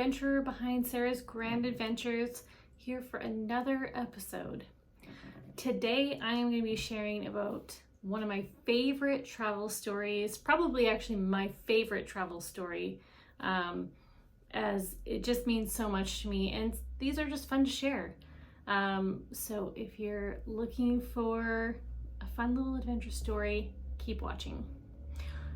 adventurer behind Sarah's Grand Adventures, here for another episode. Today I am going to be sharing about one of my favorite travel stories, probably actually my favorite travel story, as it just means so much to me, and these are just fun to share. So if you're looking for a fun little adventure story, keep watching.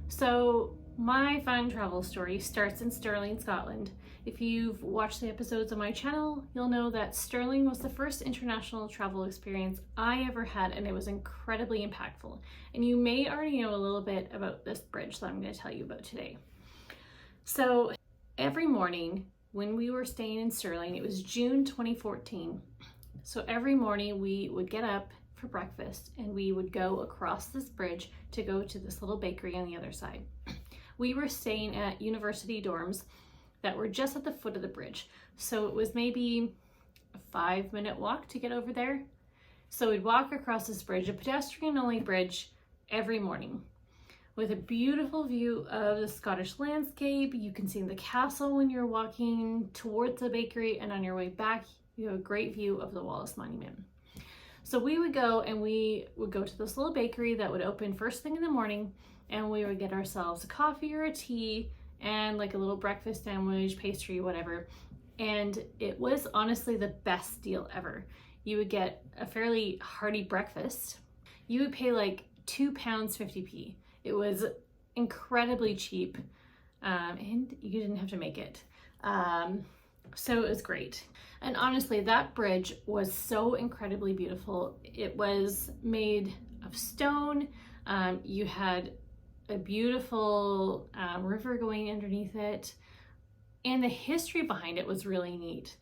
So my fun travel story starts in Stirling, Scotland. If you've watched the episodes on my channel, you'll know that Stirling was the first international travel experience I ever had, and it was incredibly impactful. And you may already know a little bit about this bridge that I'm going to tell you about today. So every morning when we were staying in Stirling, it was June 2014. So every morning we would get up for breakfast and we would go across this bridge to go to this little bakery on the other side. We were staying at university dorms that were just at the foot of the bridge. So it was maybe a 5-minute walk to get over there. So we'd walk across this bridge, a pedestrian only bridge, every morning with a beautiful view of the Scottish landscape. You can see the castle when you're walking towards the bakery, and on your way back, you have a great view of the Wallace Monument. So we would go and we would go to this little bakery that would open first thing in the morning, and we would get ourselves a coffee or a tea and like a little breakfast sandwich, pastry, whatever. And it was honestly the best deal ever. You would get a fairly hearty breakfast. You would pay like £2.50. It was incredibly cheap, and you didn't have to make it. So it was great. And honestly, that bridge was so incredibly beautiful. It was made of stone. You had a beautiful river going underneath it, and the history behind it was really neat.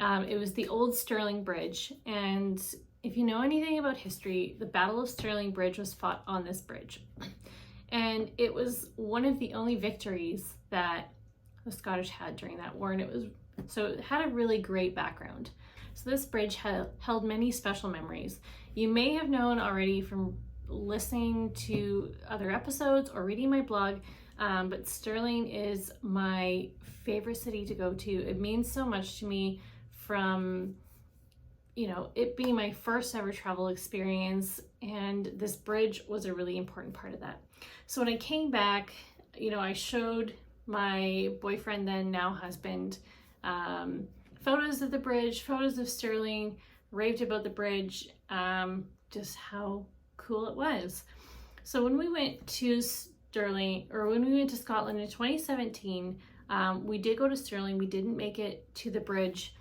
It was the Old Stirling Bridge, and if you know anything about history, the Battle of Stirling Bridge was fought on this bridge. And it was one of the only victories that the Scottish had during that war, and it had a really great background. So this bridge held many special memories. You may have known already from listening to other episodes or reading my blog, but Stirling is my favorite city to go to. It means so much to me, from it being my first ever travel experience, and this bridge was a really important part of that. So when I came back, I showed my boyfriend, then now husband, photos of the bridge, photos of Stirling, raved about the bridge, just how cool it was. So when we went to Scotland in 2017, we did go to Stirling. We didn't make it to the bridge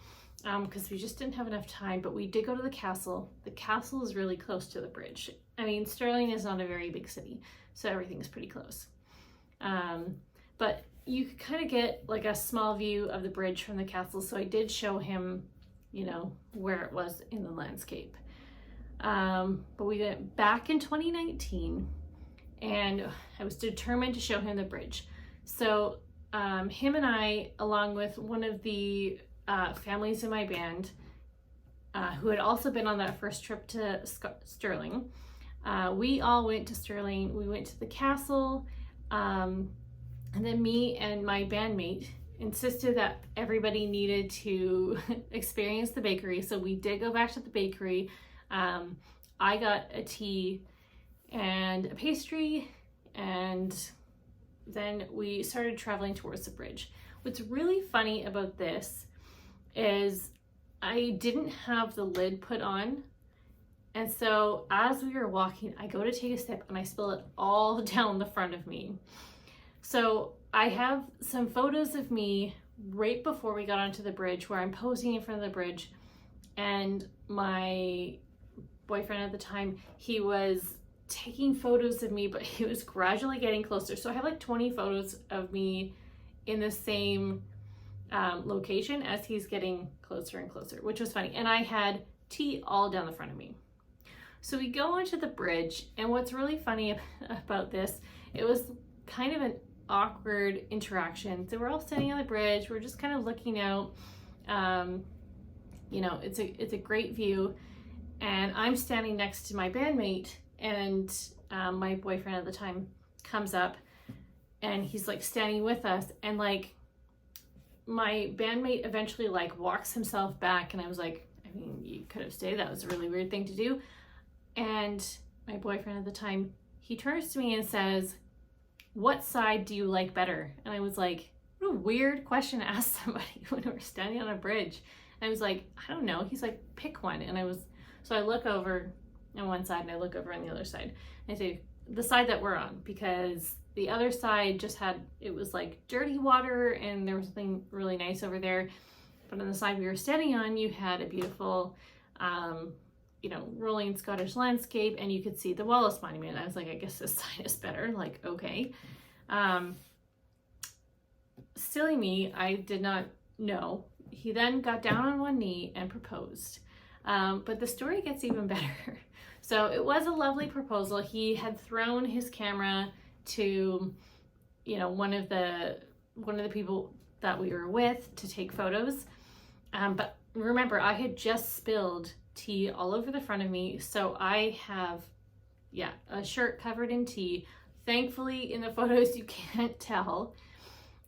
because we just didn't have enough time, but we did go to the castle. The castle is really close to the bridge. I mean, Stirling is not a very big city, so everything's pretty close. But you could kind of get like a small view of the bridge from the castle, so I did show him, where it was in the landscape. But we went back in 2019, and I was determined to show him the bridge. So him and I, along with one of the families in my band, who had also been on that first trip to Stirling, we all went to Stirling. We went to the castle, and then me and my bandmate insisted that everybody needed to experience the bakery. So we did go back to the bakery. I got a tea and a pastry, and then we started traveling towards the bridge. What's really funny about this is I didn't have the lid put on, and so as we were walking, I go to take a sip and I spill it all down the front of me. So I have some photos of me right before we got onto the bridge where I'm posing in front of the bridge, and my boyfriend at the time, he was taking photos of me, but he was gradually getting closer. So I have like 20 photos of me in the same location as he's getting closer and closer, which was funny. And I had tea all down the front of me. So we go onto the bridge, and what's really funny about this, it was kind of an awkward interaction. So we're all standing on the bridge, we're just kind of looking out. It's a great view, and I'm standing next to my bandmate, and my boyfriend at the time comes up, and he's like standing with us, and like my bandmate eventually like walks himself back, and I was like, I mean, you could have stayed. That was a really weird thing to do. And my boyfriend at the time, he turns to me and says, "What side do you like better?" And I was like, what a weird question to ask somebody when we're standing on a bridge. And I was like, I don't know. He's like, pick one. And so I look over on one side and I look over on the other side. And I say, the side that we're on, because the other side just it was like dirty water and there was something really nice over there. But on the side we were standing on, you had a beautiful, rolling Scottish landscape, and you could see the Wallace Monument. I was like, I guess this side is better. Like, okay. Silly me, I did not know. He then got down on one knee and proposed. But the story gets even better. So it was a lovely proposal. He had thrown his camera to, one of the people that we were with to take photos. But remember, I had just spilled tea all over the front of me. So I have, a shirt covered in tea. Thankfully, in the photos, you can't tell.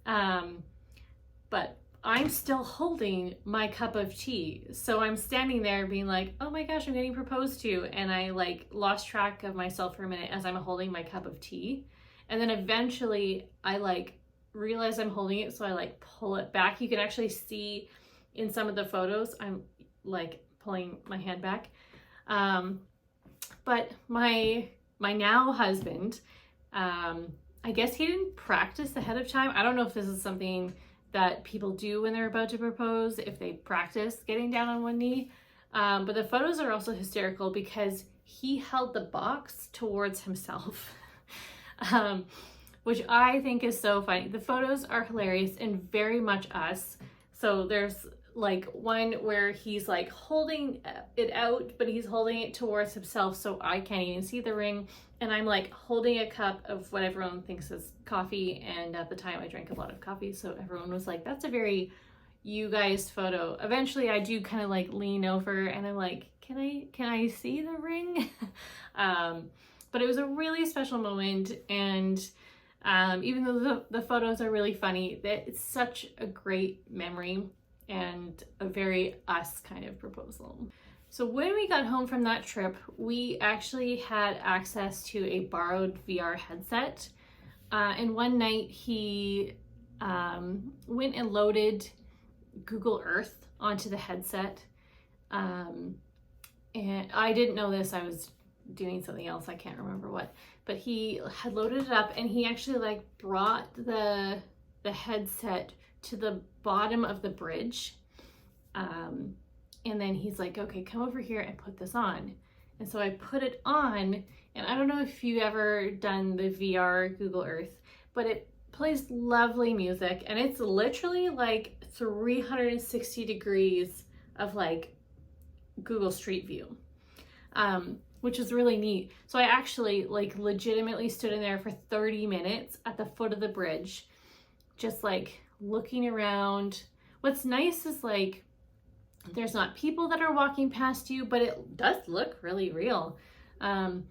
But I'm still holding my cup of tea. So I'm standing there being like, oh my gosh, I'm getting proposed to. And I like lost track of myself for a minute as I'm holding my cup of tea. And then eventually I like realize I'm holding it. So I like pull it back. You can actually see in some of the photos, I'm like pulling my hand back. But my now husband, I guess he didn't practice ahead of time. I don't know if this is something that people do when they're about to propose, if they practice getting down on one knee. But the photos are also hysterical because he held the box towards himself, which I think is so funny. The photos are hilarious and very much us. So there's like one where he's like holding it out, but he's holding it towards himself so I can't even see the ring. And I'm like holding a cup of what everyone thinks is coffee. And at the time I drank a lot of coffee. So everyone was like, that's a very you guys photo. Eventually I do kind of like lean over and I'm like, can I see the ring? But it was a really special moment. And even though the photos are really funny, it's such a great memory and a very us kind of proposal. So when we got home from that trip, we actually had access to a borrowed VR headset. And one night he went and loaded Google Earth onto the headset. And I didn't know this, I was doing something else, I can't remember what. But he had loaded it up and he actually like brought the headset to the bottom of the bridge. And then he's like, okay, come over here and put this on. And so I put it on, and I don't know if you've ever done the VR Google Earth, but it plays lovely music, and it's literally like 360 degrees of like Google Street View, which is really neat. So I actually like legitimately stood in there for 30 minutes at the foot of the bridge, just like looking around. What's nice is like there's not people that are walking past you, but it does look really real. And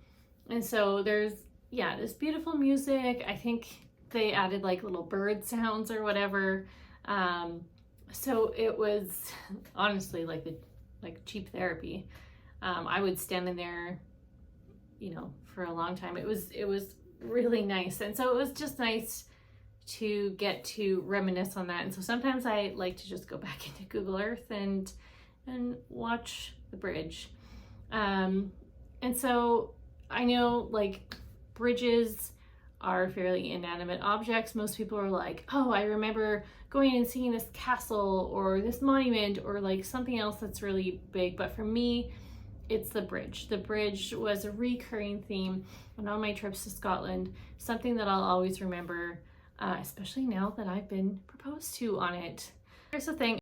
so there's this beautiful music. I think they added like little bird sounds or whatever. So it was honestly like cheap therapy. I would stand in there, for a long time. It was really nice. And so it was just nice to get to reminisce on that. And so sometimes I like to just go back into Google Earth and watch the bridge. And so I know like bridges are fairly inanimate objects. Most people are like, oh, I remember going and seeing this castle or this monument or like something else that's really big. But for me, it's the bridge. The bridge was a recurring theme on all my trips to Scotland, something that I'll always remember, especially now that I've been proposed to on it. Here's the thing,